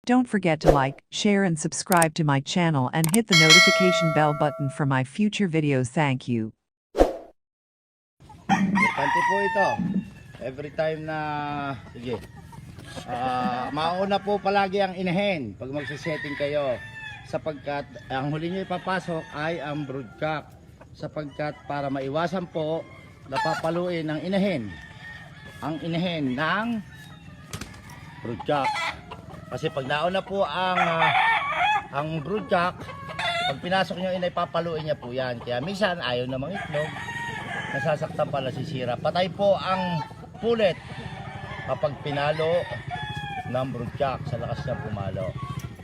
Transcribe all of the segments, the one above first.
Don't forget to like, share and subscribe to my channel and hit the notification bell button for my future videos. Thank you. Importante po ito. Every time na, sige, mauna po palagi ang inahin pag magsisetting kayo. Sapagkat ang huli nyo ipapasok ay ang broodcock. Sapagkat para maiwasan po, napapaluin ang inahin. Ang inahin ng broodcock. Kasi pag nauna po ang broodcock, pag pinasok nyo inay, papaluin niya po yan. Kaya minsan ayaw namang itlog, nasasaktan pala, sisira. Patay po ang pulet kapag pinalo ng broodcock, sa lakas niya pumalo.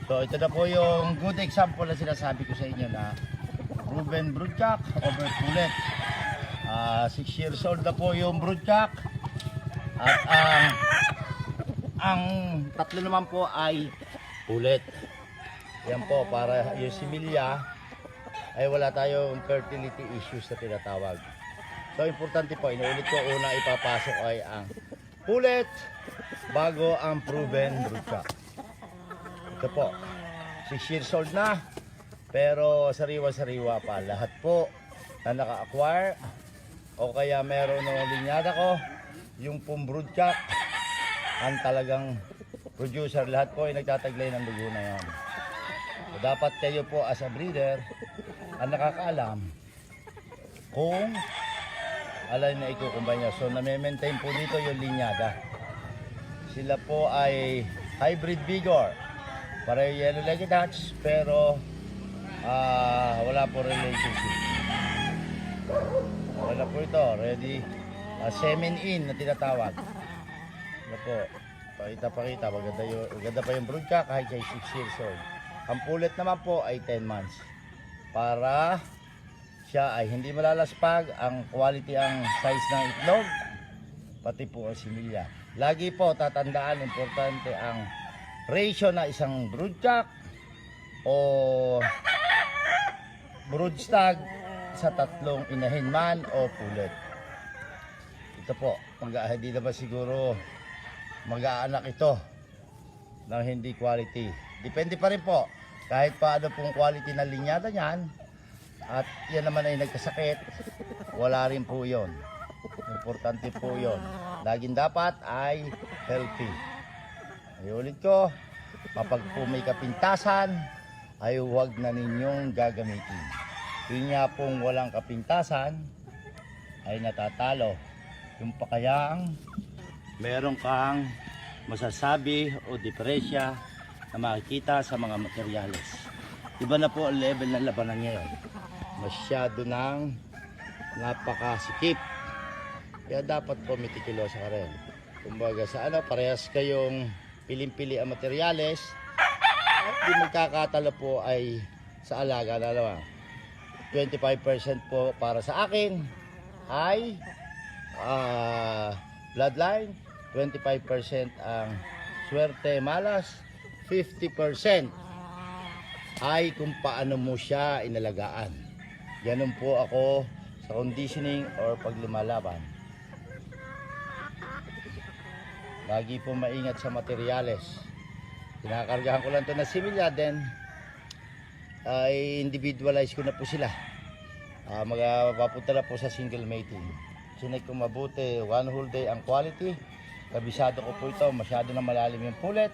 So ito na po yung good example na sinasabi ko sa inyo na proven broodcock over pulet. 6 years old na po yung broodcock. At ang tatlo naman po ay pulet. Yan po, para yung similya ay wala tayong fertility issues na tinatawag. So importante po, inuulit ko, una ipapasok ay ang pulet bago ang proven broodcock. Ito po, 6 years old na, pero sariwa-sariwa pa. Lahat po na naka-acquire o kaya meron ng linyada ko, yung pong broodcock, ang talagang producer, lahat po ay nagtataglay ng dugo na yan. So, dapat kayo po as a breeder ang nakakaalam kung alay na ikukumbay nyo. So na-maintain po dito yung linyada. Sila po ay hybrid vigor, pareho yellow-legged Dutch, pero wala po relationship. Wala po ito, ready, semen in na tinatawag. Ano po, pakita, maganda pa yung broodcock kahit siya 6 years old. Ang pulet naman po ay 10 months. Para siya ay hindi malalaspag, ang quality, ang size ng itlog, pati po ang similya. Lagi po tatandaan, importante ang ratio na isang broodcock o broodstag sa tatlong inahin man o pulet. Ito po, hindi naman siguro mag-aanak ito ng hindi quality. Depende pa rin po, kahit paano pong quality na linyada niyan, at yan naman ay nagkasakit, wala rin po yon. Importante po yon. Laging dapat ay healthy. Ay ulit ko, kapag po may kapintasan, ay huwag na ninyong gagamitin. Yun nga pong walang kapintasan, ay natatalo. Yung pakayang meron kang masasabi o diferensya na makikita sa mga materyales. Iba na po ang level ng labanan ngayon. Masyado ng napakasikip. Kaya dapat po meticulosa ka rin. Kumbaga sa parehas kayong piling-pili ang materyales, at di magkakatalo po ay sa alaga na naman. 25% po para sa akin ay bloodline, 25% ang swerte malas, 50% ay kung paano mo siya inalagaan. Ganun po ako sa conditioning or paglumalaban. Lagi po maingat sa materyales. Kinakargahan ko lang ito na similya, then ay individualize ko na po sila. Magpapunta na po sa single mating. Sinek ko mabuti, 1 whole day ang quality. Kabisado ko po ito, masyado na malalim yung pulet.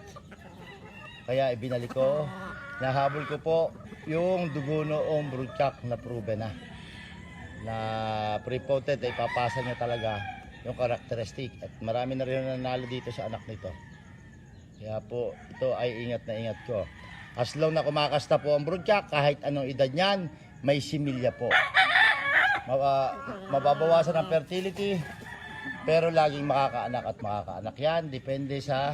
Kaya ibinalik ko, nahabol ko po yung dugo noong broodcock na proven na pre-potted, ay papasa niya talaga yung characteristic. At marami na rin nanalo dito sa anak nito. Kaya po ito ay ingat na ingat ko. As long na kumakasta po ang broodcock, kahit anong edad niyan, may similya po. Mababawasan ang fertility, pero laging makakaanak at makakaanak yan. Depende sa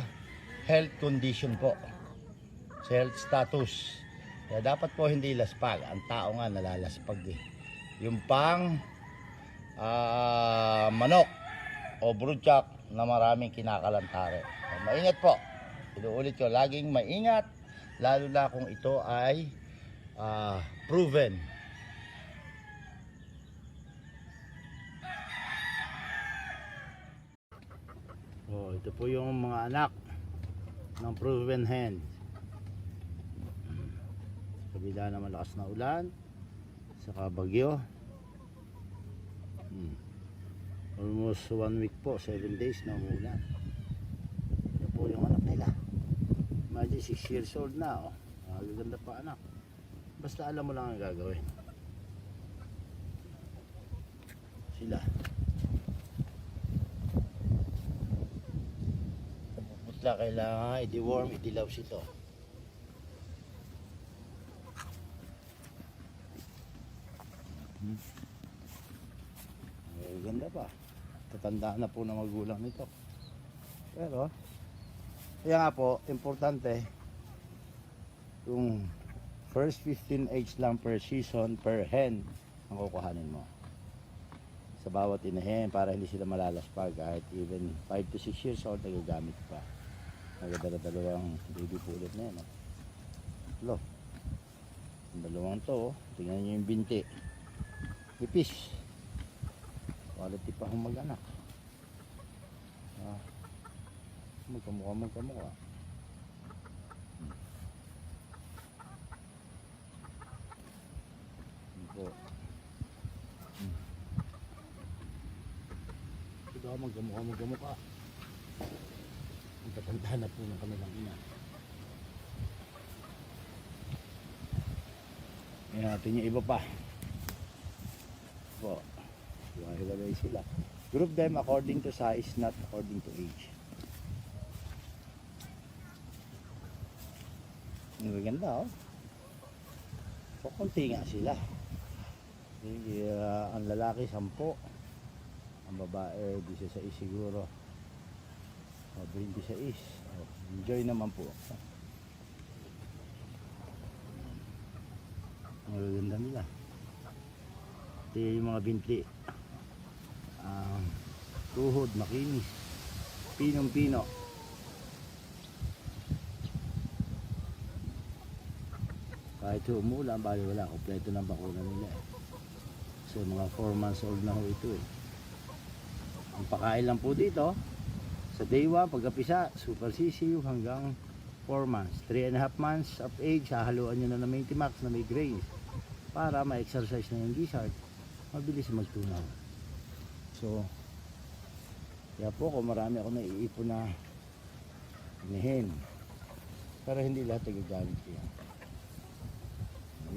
health condition po, sa health status. Kaya dapat po hindi laspag. Ang tao nga nalalaspag eh. Yung pang manok o broodcock na maraming kinakalantare. Maingat po. Inuulit ko, laging maingat, lalo na kung ito ay proven. Ito po yung mga anak ng proven hen. kabila na malakas na ulan, saka bagyo. Almost 1 week po, 7 days na umulan. Yan po yung anak nila. Imagine 6 years old na, oh. Magaganda pa anak. Basta alam mo lang ang gagawin. Sila. Putla, kailangan i-deworm, i-dilaw ito. Ganda pa. Tatanda na po na magulang nito. Pero kaya nga po, importante yung first 15 eggs lang per season per hen ang kukuhanin mo sa bawat inahen para hindi sila malalaspag. Kahit even 5 to 6 years old nagagamit pa. Nagdala-dalawang baby pulot na yan, oh. Lo, yung dalawang to, oh. Tingnan nyo yung binti, ipis, quality pa kung mag-anak. Magkamukha. Po. Ito magkamukha. Ang tatanda na po ng kanilang ina. Ngayon natin yung iba pa. Po. Hiwalay sila. Group them according to size, not according to age. Ang maganda, oh. So, konti nga sila. Ang lalaki 10, ang babae 16 siguro, 26. Enjoy naman po. Ang ganda nila. Ito yung mga binti, tuhod, makinis, pinong-pino. Kahit umulan, bali wala, kompleto ng bakuna nila. So mga 4 months old na ho ito, eh. Ang pakain lang po dito sa day 1, pagkapisa, super sisiw hanggang 4 months. 3.5 months of age, hahaluan nyo na ng Max na may grains para ma-exercise na yung gizzard. Mabilis magtunaw. So kaya po kung marami ako naiipon na inahin, pero hindi lahat nagagamit ko yan.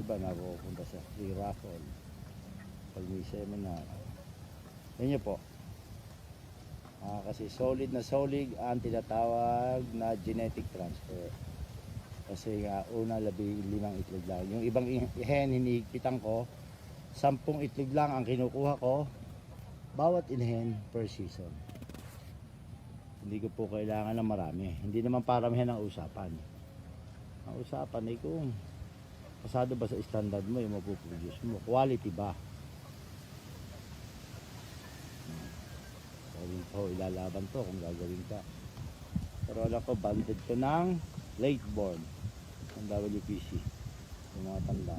Iba na pupunta sa free raffle pag may seminar. Yan nyo po. Kasi solid ang tinatawag na genetic transfer. Kasi una 15 itlog lang. Yung ibang hen hinihigpitan ko 10 itlog lang ang kinukuha ko bawat inahen per season. Hindi ko po kailangan ng marami. Hindi naman paramihan ang usapan. Ang usapan ay kung pasado ba sa standard mo yung mapuproduce mo, quality ba. Ilalaban to kung gagawin ka. Pero alam ko banded to ng late born ng WPC, yung mga tanda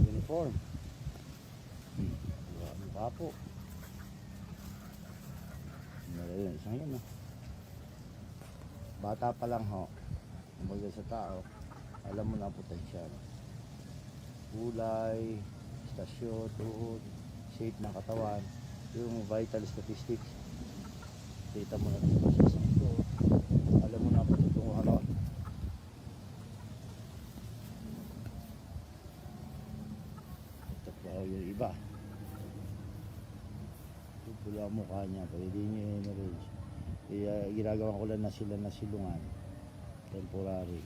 uniform. Mukha po meron isang yan, oh. Bata pa lang ho, kumbaga sa tao alam mo na ang potensyal, kulay, istasyon, tuhod, shape ng katawan, yung vital statistics. Kita mo na dito sa isang ito, alam mo na ang patutunguhan ron. Ito pa yung iba, pula ang mukha niya pero hindi niya hemorrhage. Kaya ginagawa ko lang na sila na silungan temporary.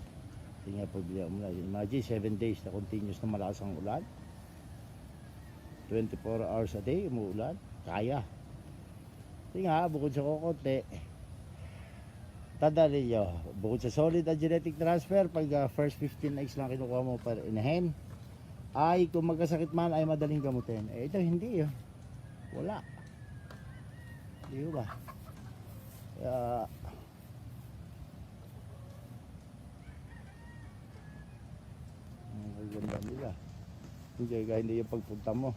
Tingnan po biya mo na, imagine 7 days na continuous na malakas ang ulan, 24 hours a day umuulan, kaya. Tingnan, bukod sa kukunti, tandaan nyo, bukod sa solid at genetic transfer, pag first 15 eggs lang kinukuha mo per inahen, ay kung magkasakit man ay madaling gamutin. Ito hindi, wala. Di ba? Ang ganda nila. Hindi yung pagpunta mo.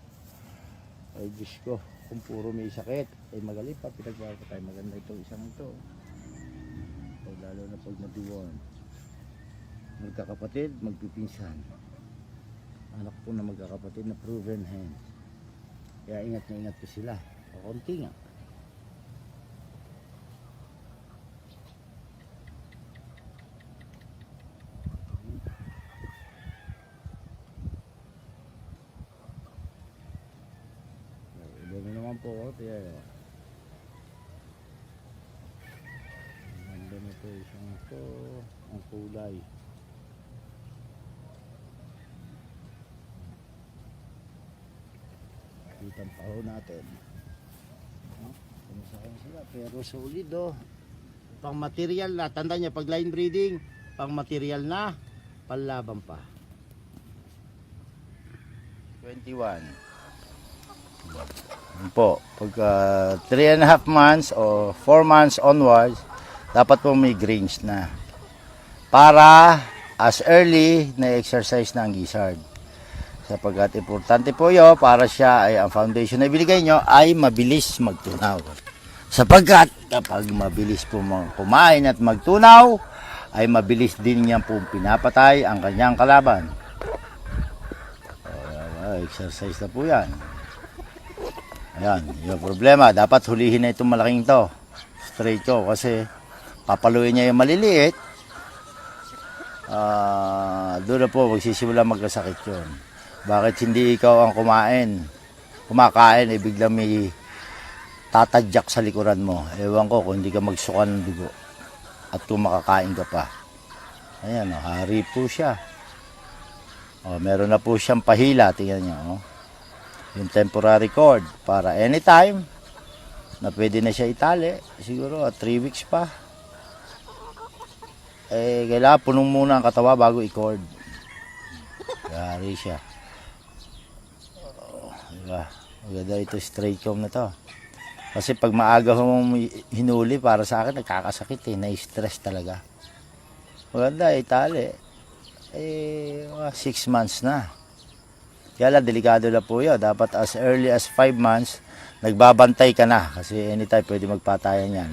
Ay Diyos ko, kung puro may sakit, ay magaling pa, pinagbawa ko tayo. Maganda itong isang ito. Lalo na pag na-deworm. Magkakapatid, magpipinsan. Anak po na magkakapatid na proven hen. Kaya ingat na ingat po sila. Kakunti nga. Iba naman po ako. Kaya ganda na po isang ito. Ang kulay. Kitang paho natin. Kumusahin sila pero solid oh. Pang material na, tanda niya pag line breeding, pang material na, panlaban pa. 21. Yan po, pagka 3.5 months o 4 months onwards, dapat po may grains na. Para as early na exercise na ang gizzard. Sapagkat importante po yun, para siya ay ang foundation na ibigay nyo ay mabilis magtunaw. Sapagkat kapag mabilis po kumain at magtunaw, ay mabilis din niya po pinapatay ang kanyang kalaban. Exercise na po yan. Ayan, yung problema, dapat hulihin na itong malaking to. Straight ko kasi papaluin niya yung maliliit. Doon na po magsisimula magkasakit yun. Bakit hindi ikaw ang kumakain, biglang may tatadyak sa likuran mo. Ewan ko kung hindi ka magsuka ng dugo at kung makakain ka pa. Ayan, hari po siya. Meron na po siyang pahila, tingnan nyo. Yung temporary cord para anytime na pwede na siya itali. Siguro 3 weeks pa. Kailangan punong muna ang katawa bago i-cord. Hari siya. Diba? Maganda ito straight comb na to. Kasi pag maaga mong hinuli, para sa akin nagkakasakit na-stress talaga. Maganda itali. 6 months na. Kaya lang, delikado na po yun. Dapat as early as 5 months, nagbabantay ka na. Kasi anytime pwede magpatayan yan.